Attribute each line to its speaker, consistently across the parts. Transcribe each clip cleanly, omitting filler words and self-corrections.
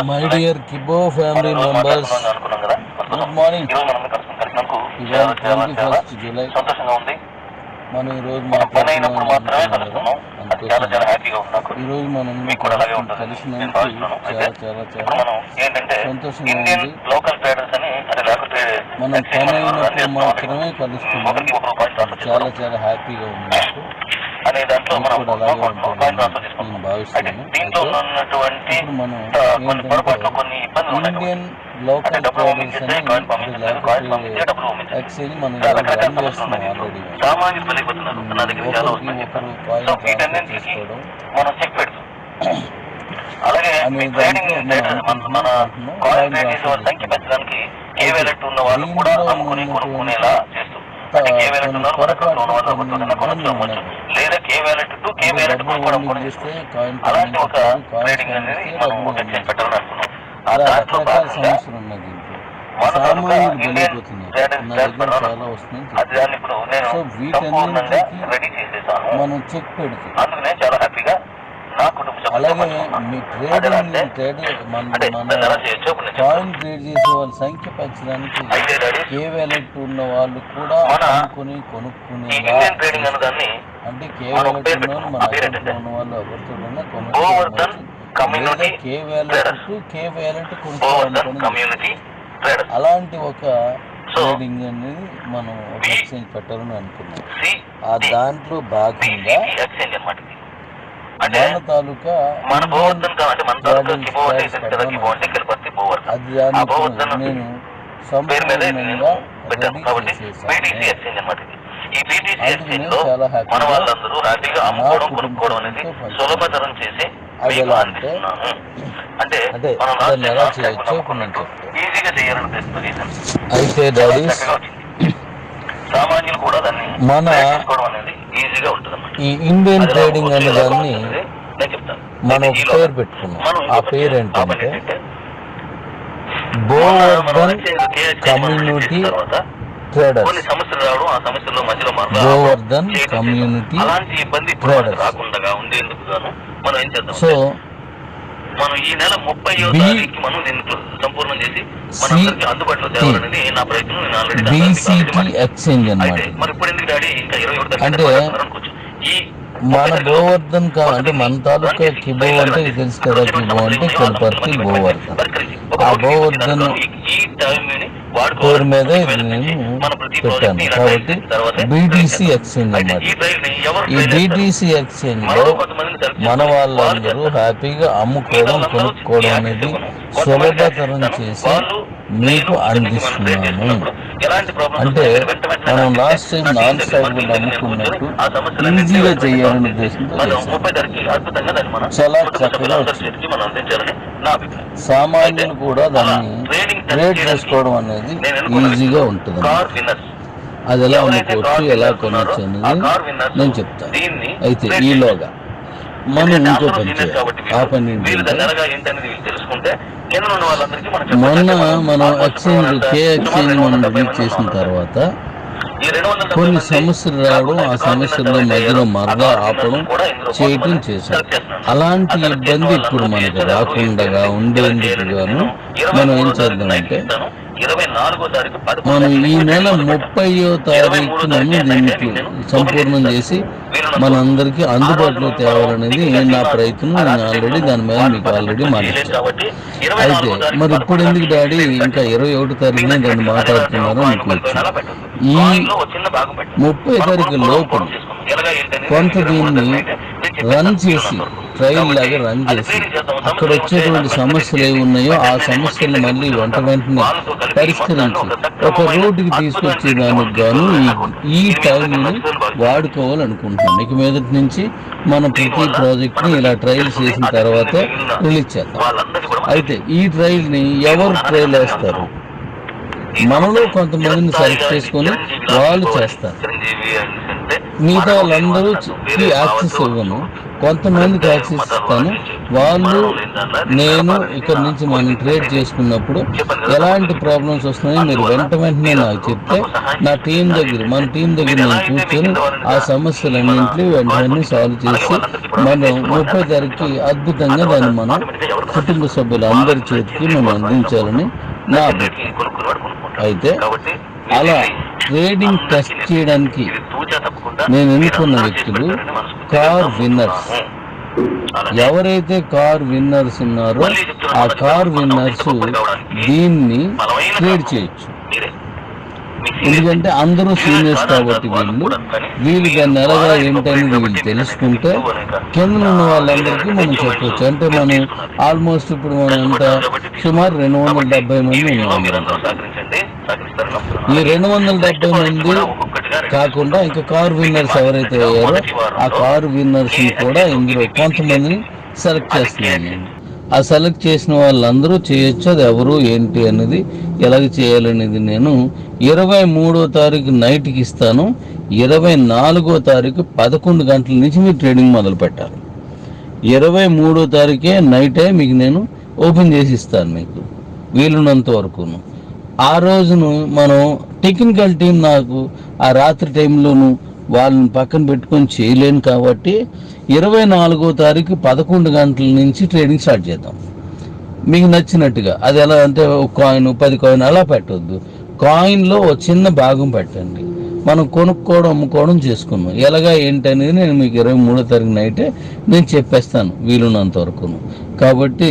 Speaker 1: My dear Kibo family members, good morning. ఇవాళ 21 July. మనం ఈరోజు మాట్లాడుతున్నాం కదా, అందుకోసం ఈరోజు మనం కలిసినందుకు చాలా చాలా చాలా సంతోషంగా ఉంది. మనం పని అయినప్పుడు మాత్రమే కలుస్తున్నాం, చాలా చాలా హ్యాపీగా ఉంది నాకు. అనే దాంట్లో మనం అలాగే ఉంటుంది నేను భావిస్తున్నాను. ఇప్పుడు మనం ఇండియన్ లోకల్ ట్రేడర్స్ అని ఎక్స్చేంజ్ మనం రన్ చేస్తున్నాం ఆల్రెడీ. ఒకరికి ఒకరు కాయిన్ ట్రాన్స్ఫర్ చేసుకోవడం అనే దాంట్లో రకరకాల సమస్యలు ఉన్నాయి. దీంట్లో సామాన్యులు బలైపోతున్నారు, నా దగ్గర చాలా వస్తున్నాయి. సో వీటన్నిటికీ మనం చెక్ పెడుతున్నాం. అలాగే మీ ట్రేడింగ్ మన కాయిన్ ట్రేడ్ చేసే వాళ్ళ సంఖ్య పెంచడానికి కే వ్యాలెట్ ఉన్న వాళ్ళు కూడా అమ్ముకుని కొనుక్కునేలా, అంటే కే వ్యాలెట్ ఉన్న వాళ్ళు మన అకౌంట్లో ఉన్న వాళ్ళు ఎవరితో కొనుక్కోవచ్చు, కే వ్యాలెట్ కొనుక్కోవాలనుకుని అలాంటి ఒక ట్రేడింగ్ అనేది మనం ఒక ఎక్స్చేంజ్ పెట్టాలని అనుకున్నాం. ఆ దాంట్లో భాగంగా మన తాలూకా అది నేను సంపూర్ణంగా రెడీ చేసేసాను. అందుకనే చాలా హ్యాపీగా నా కుటుంబంతో అది ఎలా అంటే దాన్ని ఎలా చేయొచ్చో ఇప్పుడు నేను చెప్తాను. అయితే డాడీస్, మన ఈ ఇండియన్ ట్రేడింగ్ అనే దాన్ని మనం ఒక పేరు పెట్టుకున్నాం. ఆ పేరు ఏంటంటే Govardhan community traders. Govardhan community traders. So మనం ఈ నెల 30వ తారీఖుకి మనం దీన్ని సంపూర్ణం చేసి మనందరికీ అందుబాటులో తేవాలనేది నా ప్రయత్నం. నేను ఆల్రెడీ BCT ఎక్స్చేంజ్ అన్నమాట. మరి ఇప్పుడు ఎందుకు డాడీ ఇంకా 21 తారీఖు అనుకోవచ్చు. ఈ మన గోవర్ధన్ అంటే మన తాలూకా కిబో అంటే తెలుసు కదా, కిబో అంటే కిలపర్తి గోవర్ధన్. ఆ గోవర్ధన్ పేరు మీద ఇది నేను పెట్టాను కాబట్టి BTC ఎక్స్చేంజ్ అన్నమాట. ఈ BTC ఎక్స్చేంజ్ లో మన వాళ్ళందరూ హ్యాపీగా అమ్ముకోవడం కొనుక్కోవడం అనేది సులభతరం చేసి మీకు అందిస్తున్నాము. అంటే మనం లాస్ట్ టైం నాన్ స్టాండర్డ్ అమ్ముకున్నట్టు ఈజీగా చేయాలనే ఉద్దేశంతో చాలా చక్కగా వచ్చింది. సామాన్యులు కూడా దాన్ని ట్రేడ్ చేసుకోవడం అనేది ఈజీగా ఉంటుంది. అది ఎలా అమ్ముకోవచ్చు, ఎలా కొనవచ్చు అనేది నేను చెప్తాను. అయితే ఈలోగా మనం ఇంకో పని చేయాలి. ఆ పని మొన్న మనం ఎక్స్చేంజ్ ఎక్స్చేంజ్ మనం రిలీజ్ చేసిన తర్వాత కొన్ని సమస్యలు రావడం, ఆ సమస్యల్లో మధ్యలో మరలా ఆపడం చేయటం చేశాం. అలాంటి ఇబ్బంది ఇప్పుడు మనకు రాకుండా ఉండేందుకు గాను మనం ఏం చేద్దామంటే, మనం ఈ నెల 30వ తారీఖున దీనికి సంపూర్ణం చేసి మనందరికీ అందుబాటులో తేవాలనేది నా ప్రయత్నం. నేను ఆల్రెడీ దాని మీద మీకు ఆల్రెడీ మాట్లాడాను. అయితే మరి ఇప్పుడు ఎందుకు డాడీ ఇంకా 21వ తారీఖున దాన్ని మాట్లాడుతున్నారో మీకు వచ్చింది. ఈ 30వ తారీఖు లోపల కొంత దీన్ని రన్ చేసి, ట్రయల్ లాగా రన్ చేసి, అక్కడ వచ్చేటువంటి సమస్యలు ఏమి ఉన్నాయో ఆ సమస్యలు మళ్ళీ వెంటనే పరిష్కరించి ఒక రోడ్డుకి తీసుకొచ్చేదానికి గాను ఈ టైంని వాడుకోవాలనుకుంటున్నాం. ఇక మీదటి నుంచి మనం ప్రతి ప్రాజెక్ట్ని ఇలా ట్రయల్ చేసిన తర్వాత రిలీజ్ చేద్దాం. అయితే ఈ ట్రయల్ని ఎవరు ట్రయల్ వేస్తారు? మనలో కొంతమందిని సెలెక్ట్ చేసుకొని వాళ్ళు చేస్తారు.
Speaker 2: మిగతా వాళ్ళందరూకి యాక్సెస్ ఇవ్వను, కొంతమందికి యాక్సెస్ ఇస్తాను. వాళ్ళు నేను ఇక్కడ నుంచి మనం ట్రేడ్ చేసుకున్నప్పుడు ఎలాంటి ప్రాబ్లమ్స్ వస్తున్నాయో మీరు వెంటనే నాకు చెప్తే నా టీం దగ్గర మన టీం దగ్గర నేను కూర్చొని ఆ సమస్యలన్నింటినీ వెంటనే సాల్వ్ చేసి మనం 30 తారీఖుకి అద్భుతంగా దాన్ని మనం కుటుంబ సభ్యులందరి చేతికి మనం అందించాలని నా అభిప్రాయం. అయితే అలా ట్రేడింగ్ టెస్ట్ చేయడానికి నేను ఎన్నుకున్న వ్యక్తులు కార్ విన్నర్స్. ఎవరైతే కార్ విన్నర్స్ ఉన్నారో ఆ కార్ విన్నర్స్ దీన్ని ట్రేడ్ చేయొచ్చు. ఎందుకంటే అందరూ సీనియర్స్ కాబట్టి వీళ్ళు దాన్ని ఎలాగా ఏంటనేది వీళ్ళు తెలుసుకుంటే కింద ఉన్న వాళ్ళందరికీ మనం చెప్పవచ్చు. అంటే మనం ఆల్మోస్ట్ ఇప్పుడు మనం ఎంత సుమారు 270 మంది ఉన్నాం. ఈ 270 మంది కాకుండా ఇంకా కార్ విన్నర్స్ ఎవరైతే అయ్యారో ఆ కార్ విన్నర్స్ కూడా ఇందులో కొంతమందిని సెలెక్ట్ చేస్తున్నాను. ఆ సెలెక్ట్ చేసిన వాళ్ళందరూ చేయొచ్చు. అది ఎవరు ఏంటి అనేది ఎలాగ చేయాలనేది నేను 23వ తారీఖు నైట్కి ఇస్తాను. 24వ తారీఖు 11 గంటల నుంచి మీరు ట్రేడింగ్ మొదలు పెట్టాలి. 23వ తారీఖే నైటే మీకు నేను ఓపెన్ చేసి ఇస్తాను మీకు వీలున్నంత వరకును. ఆ రోజును మనం టెక్నికల్ టీం నాకు ఆ రాత్రి టైంలోను వాళ్ళని పక్కన పెట్టుకొని చేయలేను కాబట్టి 24వ తారీఖు 11 గంటల నుంచి ట్రేడింగ్ స్టార్ట్ చేద్దాం. మీకు నచ్చినట్టుగా అది ఎలా అంటే ఒక కాయిన్ 10 కాయిన్ అలా పెట్టవద్దు. కాయిన్లో ఒక చిన్న భాగం పెట్టండి. మనం కొనుక్కోవడం అమ్ముకోవడం చేసుకున్నాం. ఎలాగా ఏంటి అనేది నేను మీకు 23వ తారీఖు నైటే నేను చెప్పేస్తాను వీలున్నంత వరకును. కాబట్టి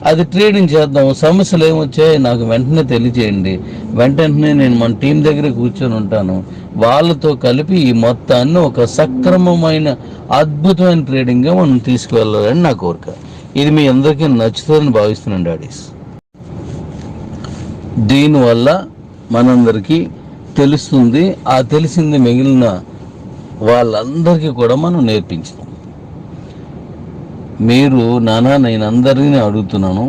Speaker 2: అది ట్రేడింగ్ చేద్దాం. సమస్యలు ఏమొచ్చాయి నాకు వెంటనే తెలియజేయండి. వెంటనే నేను మన టీం దగ్గర కూర్చొని ఉంటాను. వాళ్ళతో కలిపి ఈ మొత్తాన్ని ఒక సక్రమమైన అద్భుతమైన ట్రేడింగ్గా మనం తీసుకువెళ్ళాలని నా కోరిక. ఇది మీ అందరికీ నచ్చుతుందని భావిస్తున్నాను డాడీస్. దీనివల్ల మనందరికీ తెలుస్తుంది. ఆ తెలిసింది మిగిలిన వాళ్ళందరికీ కూడా మనం నేర్పించాం. మీరు నేను అందరినీ అడుగుతున్నాను,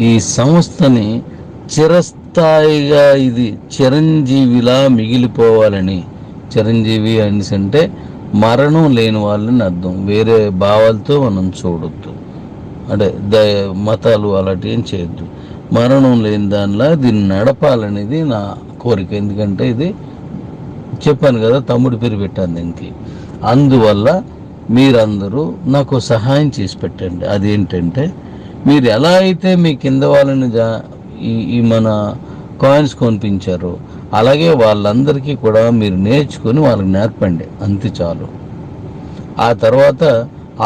Speaker 2: ఈ సంస్థని చిరస్థాయిగా ఇది చిరంజీవిలా మిగిలిపోవాలని. చిరంజీవి అంటే మరణం లేని వాళ్ళని అర్థం. వేరే భావాలతో మనం చూడొద్దు. అంటే మతాలు అలాంటివి ఏం చేయొద్దు. మరణం లేని దానిలా దీన్ని నడపాలనేది నా కోరిక. ఎందుకంటే ఇది చెప్పాను కదా, తమ్ముడు పేరు పెట్టాను దీనికి. అందువల్ల మీరందరూ నాకు సహాయం చేసి పెట్టండి. అదేంటంటే మీరు ఎలా అయితే మీ కింద వాళ్ళని ఈ మన కాయిన్స్ కొనిపించారో అలాగే వాళ్ళందరికీ కూడా మీరు నేర్చుకొని వాళ్ళకి నేర్పండి. అంతే చాలు. ఆ తర్వాత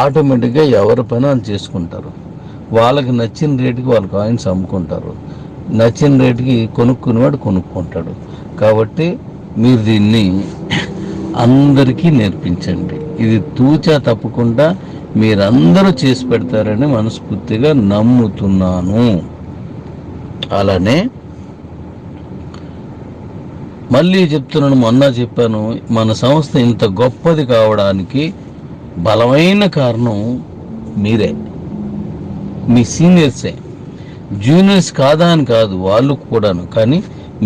Speaker 2: ఆటోమేటిక్గా ఎవరి పని వాళ్ళు చేసుకుంటారు. వాళ్ళకి నచ్చిన రేటుకి వాళ్ళ కాయిన్స్ అమ్ముకుంటారు. నచ్చిన రేటుకి కొనుక్కునేవాడు కొనుక్కుంటాడు. కాబట్టి మీరు దీన్ని అందరికీ నేర్పించండి. ఇది తూచా తప్పకుండా మీరందరూ చేసి పెడతారని మనస్ఫూర్తిగా నమ్ముతున్నాను. అలానే మళ్ళీ చెప్తున్నాను, మొన్న చెప్పాను, మన సంస్థ ఇంత గొప్పది కావడానికి బలమైన కారణం మీరే, మీ సీనియర్సే. జూనియర్స్ కాదా అని కాదు, వాళ్ళు కూడాను. కానీ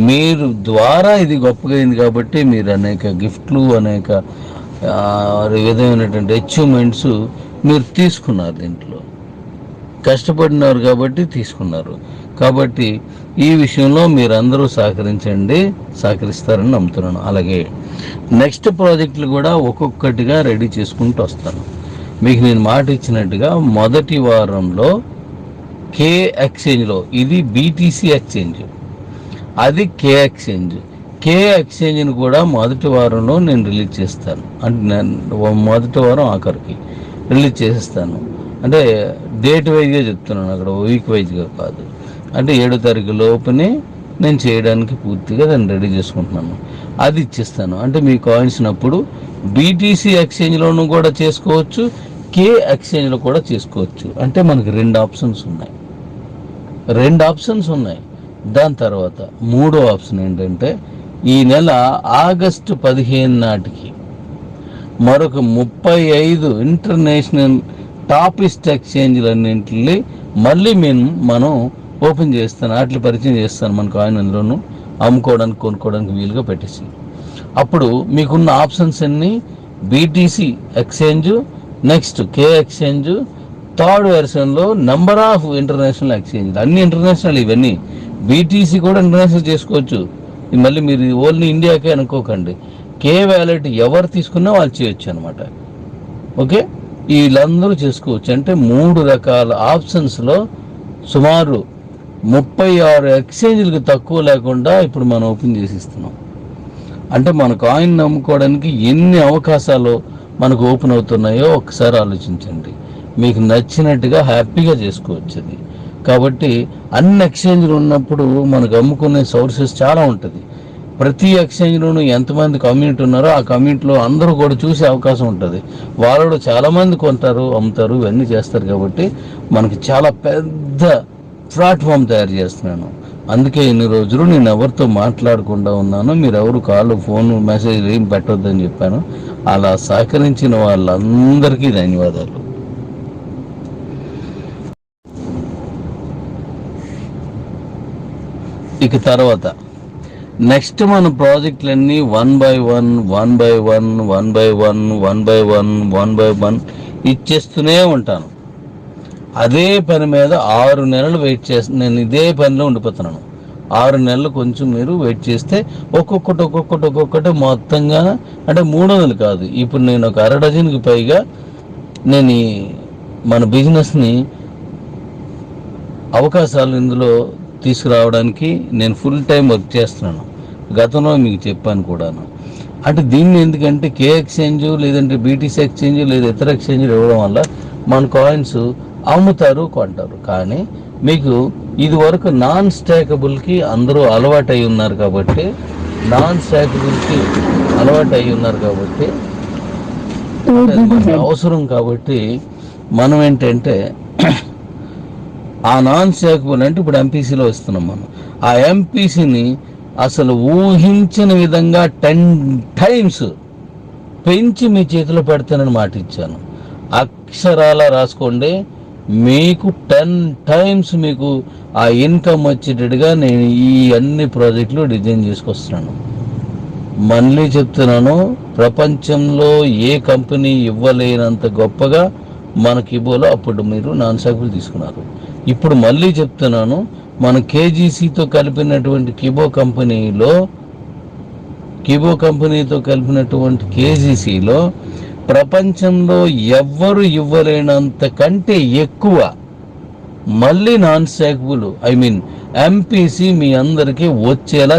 Speaker 2: మీరు ద్వారా ఇది గొప్పగా అయింది కాబట్టి మీరు అనేక గిఫ్ట్లు, అనేక విధమైనటువంటి అచీవ్మెంట్స్ మీరు తీసుకున్నారు. దీంట్లో కష్టపడినారు కాబట్టి తీసుకున్నారు. కాబట్టి ఈ విషయంలో మీరందరూ సహకరిస్తారని నమ్ముతున్నాను. అలాగే నెక్స్ట్ ప్రాజెక్టులు కూడా ఒక్కొక్కటిగా రెడీ చేసుకుంటూ వస్తాను. మీకు నేను మాట ఇచ్చినట్టుగా మొదటి వారంలో కే ఎక్స్చేంజ్లో, ఇది బీటీసీ ఎక్స్చేంజ్, అది కే ఎక్స్చేంజ్. కే ఎక్స్చేంజ్ని కూడా మొదటి వారంలో నేను రిలీజ్ చేస్తాను. అంటే నేను మొదటి వారం ఆఖరికి రిలీజ్ చేసేస్తాను. అంటే డేట్ వైజ్గా చెప్తున్నాను, అక్కడ వీక్ వైజ్గా కాదు. అంటే 7వ తారీఖు లోపునే నేను చేయడానికి పూర్తిగా దాన్ని రెడీ చేసుకుంటున్నాను. అది ఇచ్చేస్తాను. అంటే మీ కాయిన్స్ అప్పుడు బీటీసీ ఎక్స్చేంజ్లోనూ కూడా చేసుకోవచ్చు, కే ఎక్స్చేంజ్లో కూడా చేసుకోవచ్చు. అంటే మనకి 2 ఆప్షన్స్ ఉన్నాయి. దాని తర్వాత 3వ ఆప్షన్ ఏంటంటే ఈ నెల ఆగస్టు 15 నాటికి మరొక 35 ఇంటర్నేషనల్ టాపిస్ట్ ఎక్స్చేంజ్లన్నింటినీ మళ్ళీ మనం ఓపెన్ చేస్తాను, వాటిని పరిచయం చేస్తాను. మన కాయిన్ అందులోనూ అమ్ముకోవడానికి కొనుక్కోవడానికి వీలుగా పెట్టేసి అప్పుడు మీకున్న ఆప్షన్స్ అన్ని BTC exchange, next K exchange, third వెర్షన్లో నెంబర్ ఆఫ్ ఇంటర్నేషనల్ ఎక్స్చేంజ్, అన్ని ఇంటర్నేషనల్. ఇవన్నీ బీటీసీ కూడా ఇంటర్నేషనల్ చేసుకోవచ్చు. మళ్ళీ మీరు ఓన్లీ ఇండియాకే అనుకోకండి. కే వ్యాలెట్ ఎవరు తీసుకున్నా వాళ్ళు చేయొచ్చు అనమాట. ఓకే, వీళ్ళందరూ చేసుకోవచ్చు. అంటే 3 రకాల ఆప్షన్స్లో సుమారు 36 ఎక్స్చేంజ్లకు తక్కువ లేకుండా ఇప్పుడు మనం ఓపెన్ చేసి ఇస్తున్నాం. అంటే మన కాయిన్ నమ్ముకోవడానికి ఎన్ని అవకాశాలు మనకు ఓపెన్ అవుతున్నాయో ఒకసారి ఆలోచించండి. మీకు నచ్చినట్టుగా హ్యాపీగా చేసుకోవచ్చు అది. కాబట్టి అన్ని ఎక్స్చేంజ్లు ఉన్నప్పుడు మనకు అమ్ముకునే సోర్సెస్ చాలా ఉంటుంది. ప్రతి ఎక్స్చేంజ్లోనూ ఎంతమంది కమ్యూనిటీ ఉన్నారో ఆ కమ్యూనిటీలో అందరూ కూడా చూసే అవకాశం ఉంటుంది. వాళ్ళు చాలామంది కొంటారు, అమ్ముతారు, ఇవన్నీ చేస్తారు. కాబట్టి మనకి చాలా పెద్ద ప్లాట్ఫామ్ తయారు చేస్తున్నాను. అందుకే ఇన్ని రోజులు నేను ఎవరితో మాట్లాడకుండా ఉన్నాను. మీరు ఎవరు కాల్, ఫోన్, మెసేజ్ ఏం పెట్టొద్దని చెప్పాను. అలా సహకరించిన వాళ్ళందరికీ ధన్యవాదాలు. ఇక తర్వాత నెక్స్ట్ మన ప్రాజెక్టులన్నీ 1 by 1 ఇచ్చేస్తూనే ఉంటాను. అదే పని మీద 6 నెలలు వెయిట్ చేసి నేను ఇదే పనిలో ఉండిపోతున్నాను. 6 నెలలు కొంచెం మీరు వెయిట్ చేస్తే ఒక్కొక్కటి మొత్తంగా, అంటే 300 కాదు, ఇప్పుడు నేను ఒక 1/2 డజన్కి పైగా నేను మన బిజినెస్ని అవకాశాలు ఇందులో తీసుకురావడానికి నేను ఫుల్ టైం వర్క్ చేస్తున్నాను. గతంలో మీకు చెప్పాను కూడాను. అంటే దీన్ని ఎందుకంటే కే ఎక్స్చేంజ్ లేదంటే బీటీసీ ఎక్స్చేంజ్ లేదా ఇతర ఎక్స్చేంజ్లు ఇవ్వడం వల్ల మన కాయిన్స్ అమ్ముతారు, కొంటారు. కానీ మీకు ఇది వరకు నాన్ స్టాకబుల్కి అందరూ అలవాటు అయి ఉన్నారు కాబట్టి అవసరం. కాబట్టి మనం ఏంటంటే ఆ నాన్ స్టాకబుల్ అంటే ఇప్పుడు ఎంపీసీలో ఇస్తున్నాం మనం. ఆ ఎంపీసీని అసలు ఊహించిన విధంగా 10 times పెంచి మీ చేతిలో పెడతానని మాట ఇచ్చాను. అక్షరాల రాసుకోండి. మీకు 10 times మీకు ఆ ఇన్కమ్ వచ్చేటట్టుగా నేను ఈ అన్ని ప్రాజెక్టులు డిజైన్ చేసుకొస్తున్నాను. మళ్ళీ చెప్తున్నాను, ప్రపంచంలో ఏ కంపెనీ ఇవ్వలేనంత గొప్పగా మనకి ఇవ్వాలో అప్పుడు మీరు నాన్ స్టాకబుల్ తీసుకున్నారు. ఇప్పుడు మళ్ళీ చెప్తున్నాను, మన కేజీసీతో కలిపినటువంటి కిబో కంపెనీతో కలిపినటువంటి కేజీసీలో ప్రపంచంలో ఎవ్వరు ఇవ్వలేనంత కంటే ఎక్కువ మళ్ళీ నాన్ స్టాకబుల్ ఎంపీసీ మీ అందరికీ వచ్చేలా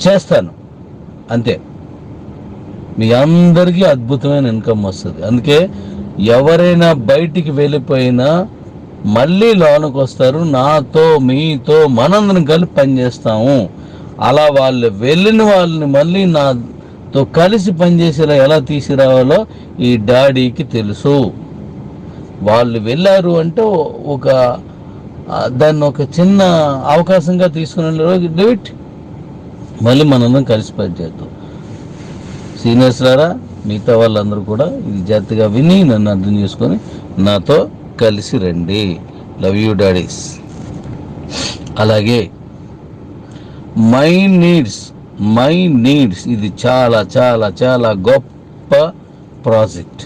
Speaker 2: చేస్తాను. అంతే, మీ అందరికీ అద్భుతమైన ఇన్కమ్ వస్తుంది. అందుకే ఎవరైనా బయటికి వెళ్ళిపోయినా మళ్ళీ లోనికి వస్తారు. నాతో మీతో మనందరం కలిపి పనిచేస్తాము. అలా వాళ్ళు వెళ్ళిన వాళ్ళని మళ్ళీ నాతో కలిసి పనిచేసేలా ఎలా తీసుకురావాలో ఈ డాడీకి తెలుసు. వాళ్ళు వెళ్ళారు అంటే దాన్ని ఒక చిన్న అవకాశంగా తీసుకునే డేవిట్ మళ్ళీ మనందరం కలిసి పనిచేద్దాం. సీనియర్స్ లారా, మిగతా వాళ్ళందరూ కూడా ఇది జాగ్రత్తగా విని నన్ను అర్థం చేసుకొని నాతో కలిసి రండి. Love you daddy's. అలాగే మై నీడ్స్ ఇది చాలా చాలా చాలా గొప్ప ప్రాజెక్ట్.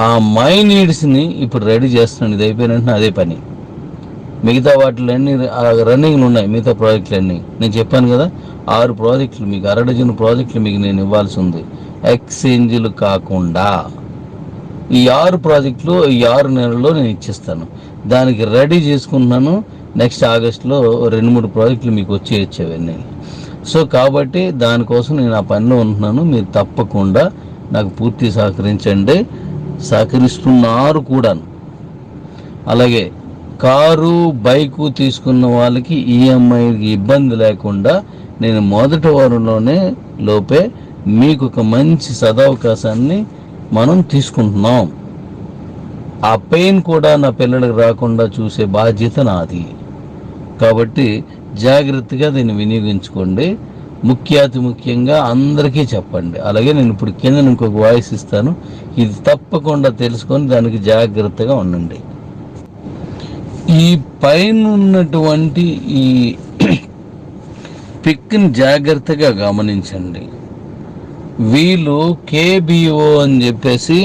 Speaker 2: ఆ మై నీడ్స్ని ఇప్పుడు రెడీ చేస్తున్నాను. ఇది అయిపోయినంటే అదే పని. మిగతా వాటిలన్నీ రన్నింగ్లు ఉన్నాయి. మిగతా ప్రాజెక్టులన్నీ నేను చెప్పాను కదా, 6 ప్రాజెక్టులు, మీకు 1/2 డజన్ ప్రాజెక్టులు మీకు నేను ఇవ్వాల్సి ఉంది. ఎక్స్చేంజ్లు కాకుండా ఈ 6 ప్రాజెక్టులు ఈ 6 నెలల్లో నేను ఇచ్చేస్తాను. దానికి రెడీ చేసుకుంటున్నాను. నెక్స్ట్ ఆగస్టులో 2-3 ప్రాజెక్టులు మీకు వచ్చేవన్నీ. సో కాబట్టి దానికోసం నేను ఆ పనిలో ఉంటున్నాను. మీరు తప్పకుండా నాకు పూర్తి సహకరించండి. సహకరిస్తున్నారు కూడాను. అలాగే కారు, బైకు తీసుకున్న వాళ్ళకి ఈఎంఐకి ఇబ్బంది లేకుండా నేను మొదటి వారంలోపే మీకు ఒక మంచి సదవకాశాన్ని మనం తీసుకుంటున్నాం. ఆ పెయిన్ కూడా నా పిల్లలకు రాకుండా చూసే బాధ్యత నాది. కాబట్టి జాగ్రత్తగా దీన్ని వినియోగించుకోండి. ముఖ్యంగా అందరికీ చెప్పండి. అలాగే నేను ఇప్పుడు కింద ఇంకొక వాయిస్ ఇస్తాను. ఇది తప్పకుండా తెలుసుకొని దానికి జాగ్రత్తగా ఉండండి. ఈ పైన ఉన్నటువంటి ఈ పిక్ని జాగ్రత్తగా గమనించండి. వీళ్ళు కేబిఓ అని చెప్పేసి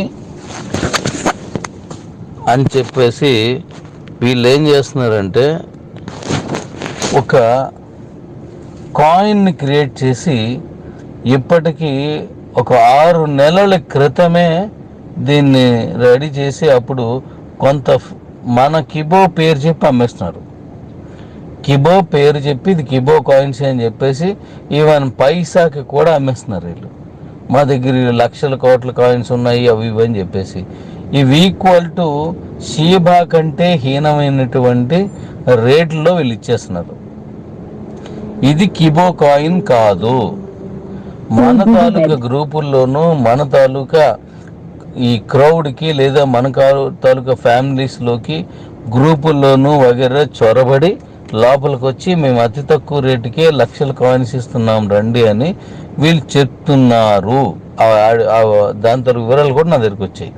Speaker 2: వీళ్ళు ఏం చేస్తున్నారంటే ఒక కాయిన్ని క్రియేట్ చేసి ఇప్పటికీ ఒక 6 నెలల క్రితమే దీన్ని రెడీ చేసి అప్పుడు కొంత మన కిబో పేరు చెప్పి అమ్మేస్తున్నారు. కిబో పేరు చెప్పి ఇది కిబో కాయిన్స్ అని చెప్పేసి ఈవెన్ పైసాకి కూడా అమ్మేస్తున్నారు వీళ్ళు. మా దగ్గర లక్షల కోట్ల కాయిన్స్ ఉన్నాయి అవి ఇవి అని చెప్పేసి. ఇవి ఈక్వల్ టు షీబా కంటే హీనమైనటువంటి రేట్లలో వీళ్ళు ఇచ్చేస్తున్నారు. ఇది కిబో కాయిన్ కాదు. మన తాలూకా గ్రూపుల్లోనూ మన తాలూకా ఈ క్రౌడ్కి లేదా మన తాలూకా ఫ్యామిలీస్లోకి గ్రూపుల్లోనూ వగైరా చొరబడి లోపలికి వచ్చి మేము అతి తక్కువ రేటుకే లక్షల కాయిన్స్ ఇస్తున్నాం రండి అని వీళ్ళు చెప్తున్నారు. దాని తరకు వివరాలు కూడా నా దగ్గరికి వచ్చాయి.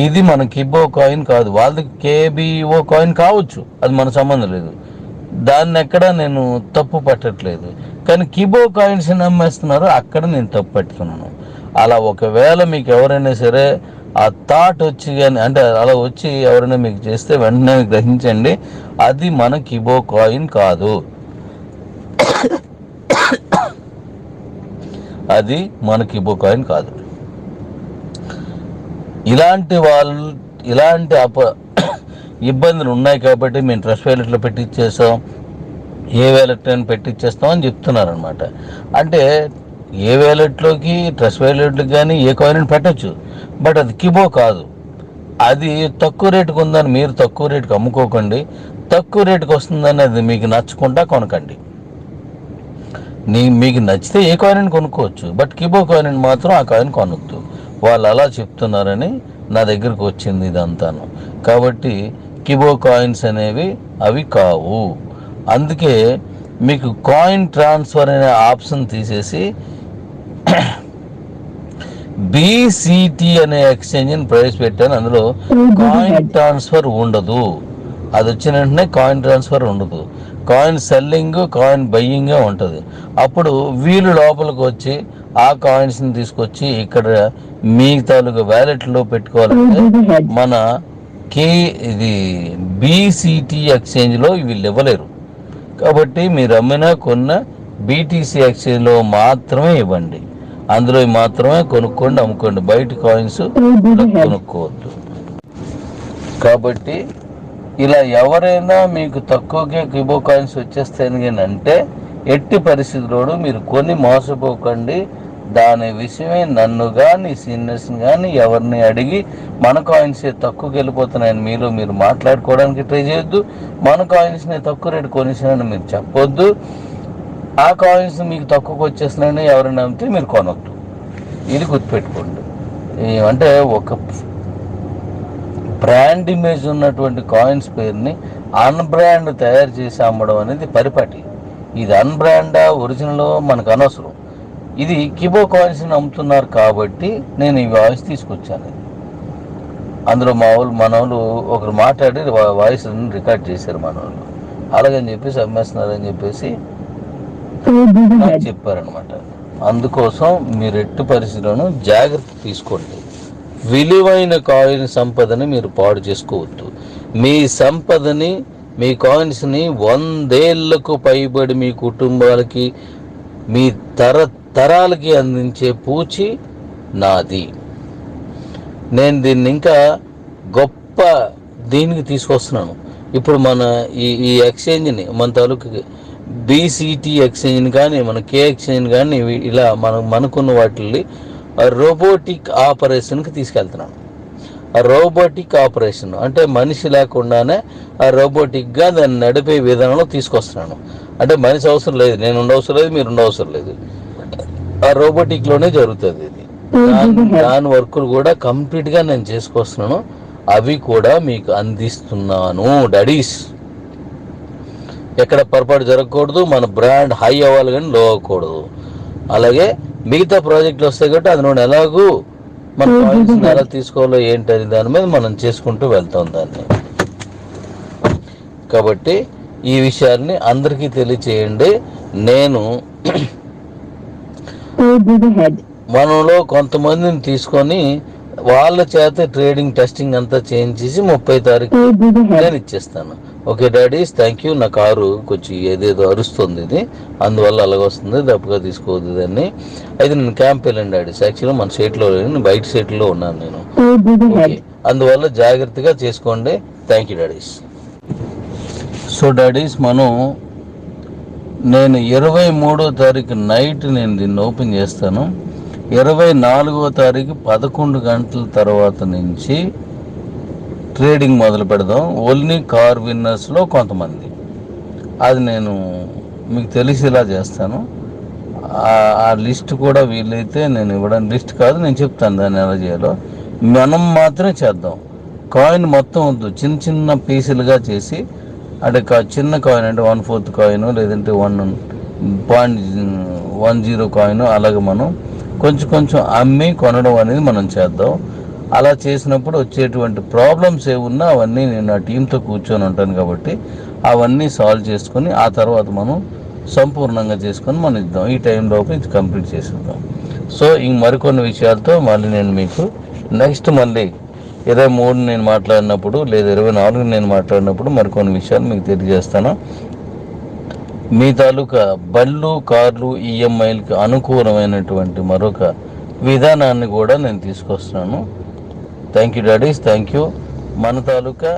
Speaker 2: ఇది మన కిబో కాయిన్ కాదు. వాళ్ళకి కేబిఓ కాయిన్ కావచ్చు, అది మన సంబంధం లేదు. దాన్ని ఎక్కడ నేను తప్పు పట్టట్లేదు. కానీ కిబో కాయిన్స్ నమ్మేస్తున్నారు, అక్కడ నేను తప్పు పట్టుకున్నాను. అలా ఒకవేళ మీకు ఎవరైనా సరే ఆ థాట్ వచ్చి కానీ అంటే అలా వచ్చి ఎవరైనా మీకు చేస్తే వెంటనే గ్రహించండి, అది మన కిబో కాయిన్ కాదు. అది మన కిబో కాయిన్ కాదు. ఇలాంటి ఇబ్బందులు ఉన్నాయి కాబట్టి మేము ట్రస్ట్ వ్యాలెట్లో పెట్టిచ్చేసాం, ఏ వ్యాలెట్ అని పెట్టిచ్చేస్తాం అని చెప్తున్నారు అనమాట. అంటే ఏ వ్యాలెట్లోకి ట్రస్ట్ వ్యాలెట్కి కానీ ఏ కాయిన్ పెట్టచ్చు, బట్ అది కిబో కాదు. అది తక్కువ రేటుకు ఉందని మీరు తక్కువ రేటుకి అమ్ముకోకండి. తక్కువ రేటుకి వస్తుందని అది మీకు నచ్చకుండా కొనకండి. మీకు నచ్చితే ఏ కాయిన్ కొనుక్కోవచ్చు, బట్ కిబో కాయిన్ మాత్రం ఆ కాయిన్ కొనొద్దు. వాళ్ళు అలా చెప్తున్నారని నా దగ్గరకు వచ్చింది ఇదంతాను. కాబట్టి కిబో కాయిన్స్ అనేవి అవి కావు. అందుకే మీకు కాయిన్ ట్రాన్స్ఫర్ అనే ఆప్షన్ తీసేసి బీసీటీ అనే ఎక్స్చేంజ్ని ప్రవేశపెట్టాను. అందులో కాయిన్ ట్రాన్స్ఫర్ ఉండదు. అది వచ్చిన వెంటనే కాయిన్ ట్రాన్స్ఫర్ ఉండదు. కాయిన్ సెల్లింగ్, కాయిన్ బయ్యింగ్ ఉంటుంది. అప్పుడు వీళ్ళు లోపలికి వచ్చి ఆ కాయిన్స్ని తీసుకొచ్చి ఇక్కడ మీ తాలూకా వ్యాలెట్లో పెట్టుకోవాలంటే మన ఇది బీసీటీ ఎక్స్చేంజ్లో వీళ్ళు ఇవ్వలేరు. కాబట్టి మీరు అమ్మినా కొన్న బీటీసీ ఎక్స్చేంజ్లో మాత్రమే ఇవ్వండి. అందులో మాత్రమే కొనుక్కోండి, అమ్ముకోండి. బయట కాయిన్స్ కొనుక్కోవద్దు. కాబట్టి ఇలా ఎవరైనా మీకు తక్కువకే కిబో కాయిన్స్ వచ్చేస్తాయని అంటే ఎట్టి పరిస్థితుల్లోనూ మీరు కొని మోసపోకండి. దాని విషయమే నన్ను కానీ సీనియర్స్ని కానీ ఎవరిని అడిగి మన కాయిన్స్ తక్కువకి వెళ్ళిపోతున్నాయని మీరు మాట్లాడుకోవడానికి ట్రై చేయొద్దు. మన కాయిన్స్ని తక్కువ రేటు కొనేసానని మీరు చెప్పొద్దు. ఆ కాయిన్స్ మీకు తక్కువకి వచ్చేస్తున్నాయని ఎవరైనా అమ్మితే మీరు కొనొద్దు. ఇది గుర్తుపెట్టుకోండి. అంటే ఒక బ్రాండ్ ఇమేజ్ ఉన్నటువంటి కాయిన్స్ పేరుని అన్బ్రాండ్ తయారు చేసి అమ్మడం అనేది పరిపాటి. ఇది అన్బ్రాండా ఒరిజినల్ మనకు అనవసరం. ఇది కిబో కాయిన్స్ని అమ్ముతున్నారు కాబట్టి నేను ఈ వాయిస్ తీసుకొచ్చాను. అందులో మనోళ్ళు ఒకరు మాట్లాడి వాయిస్ రికార్డ్ చేశారు మనోళ్ళు. అలాగని చెప్పేసి అమ్మేస్తున్నారని చెప్పేసి నాకు చెప్పారనమాట. అందుకోసం మీరు ఎట్టి పరిస్థితులను జాగ్రత్త తీసుకోండి. విలువైన కాయిన్ సంపదని మీరు పాడు చేసుకోవద్దు. మీ సంపదని, మీ కాయిన్స్ని 100 ఏళ్లకు పైబడి మీ కుటుంబాలకి, మీ తరాలకి అందించే పూచి నాది. నేను దీన్ని ఇంకా గొప్ప దీనికి తీసుకొస్తున్నాను. ఇప్పుడు మన ఈ ఎక్స్చేంజ్ని, మన తాలూకు బీసీటీ ఎక్స్చేంజ్ని కానీ, మన కే ఎక్స్చేంజ్ కానీ ఇలా మనకున్న వాటిని రోబోటిక్ ఆపరేషన్కి తీసుకెళ్తున్నాను. ఆ రోబోటిక్ ఆపరేషన్ అంటే మనిషి లేకుండానే ఆ రోబోటిక్గా దాన్ని నడిపే విధానంలో తీసుకొస్తున్నాను. అంటే మనిషి అవసరం లేదు, నేను ఉండవసరం లేదు, మీరు ఉండవసరం లేదు. ఆ రోబోటిక్లోనే జరుగుతుంది ఇది. దాని వర్కులు కూడా కంప్లీట్గా నేను చేసుకొస్తున్నాను. అవి కూడా మీకు అందిస్తున్నాను డాడీస్. ఎక్కడ పొరపాటు జరగకూడదు. మన బ్రాండ్ హై అవ్వాలి కానీ లో అవ్వకూడదు. అలాగే మిగతా ప్రాజెక్టులు వస్తాయి కాబట్టి అందులో ఎలాగూ మన కాయిన్స్ ఎలా తీసుకోవాలో ఏంటని దాని మీద మనం చేసుకుంటూ వెళ్తాం దాన్ని. కాబట్టి ఈ విషయాన్ని అందరికీ తెలియచేయండి. నేను మనలో కొంతమందిని తీసుకొని వాళ్ళ చేత ట్రేడింగ్ టెస్టింగ్ అంతా చేయించేసి 30 తారీఖు నేను ఇచ్చేస్తాను. Okay daddies, thank you. నా కారు కొంచెం ఏదేదో అరుస్తుంది, ఇది అందువల్ల అలాగొస్తుంది, దప్పుగా తీసుకోవద్దు దాన్ని. అయితే నేను క్యాంప్ వెళ్ళండి డాడీస్. యాక్చువల్గా మన సైట్లో లేను, బయట సైట్లో ఉన్నాను నేను. ఓకే, అందువల్ల జాగ్రత్తగా చేసుకోండి. Thank you daddies. So daddies, నేను 23వ తారీఖు నైట్ నేను దీన్ని ఓపెన్ చేస్తాను. 24వ తారీఖు 11 గంటల తర్వాత నుంచి ట్రేడింగ్ మొదలు పెడదాం. ఓన్లీ కార్ విన్నర్స్లో కొంతమంది, అది నేను మీకు తెలిసేలా చేస్తాను. ఆ లిస్ట్ కూడా వీలైతే నేను ఇవ్వడానికి, లిస్ట్ కాదు నేను చెప్తాను దాన్ని ఎలా చేయాలో. మనం మాత్రమే చేద్దాం. కాయిన్ మొత్తం వద్దు, చిన్న చిన్న పీసులుగా చేసి, అంటే చిన్న కాయిన్ అంటే 1/4 కాయిన్, లేదంటే 1.10 కాయిన్, అలాగే మనం కొంచెం కొంచెం అమ్మి కొనడం అనేది మనం చేద్దాం. అలా చేసినప్పుడు వచ్చేటువంటి ప్రాబ్లమ్స్ ఏమున్నా అవన్నీ నేను నా టీంతో కూర్చొని ఉంటాను కాబట్టి అవన్నీ సాల్వ్ చేసుకొని ఆ తర్వాత మనం సంపూర్ణంగా చేసుకొని మనం ఇద్దాం. ఈ టైంలోపు ఇది కంప్లీట్ చేసేద్దాం. సో ఇంక మరికొన్ని విషయాలతో మళ్ళీ నేను మీకు నెక్స్ట్ మళ్ళీ 23 నేను మాట్లాడినప్పుడు, లేదా 24 నేను మాట్లాడినప్పుడు మరికొన్ని విషయాలు మీకు తెలియజేస్తాను. మీ తాలూకా బండ్లు, కార్లు, ఈఎంఐలకి అనుకూలమైనటువంటి మరొక విధానాన్ని కూడా నేను తీసుకొస్తున్నాను. Thank you daddies, thank you. మన తాలూకా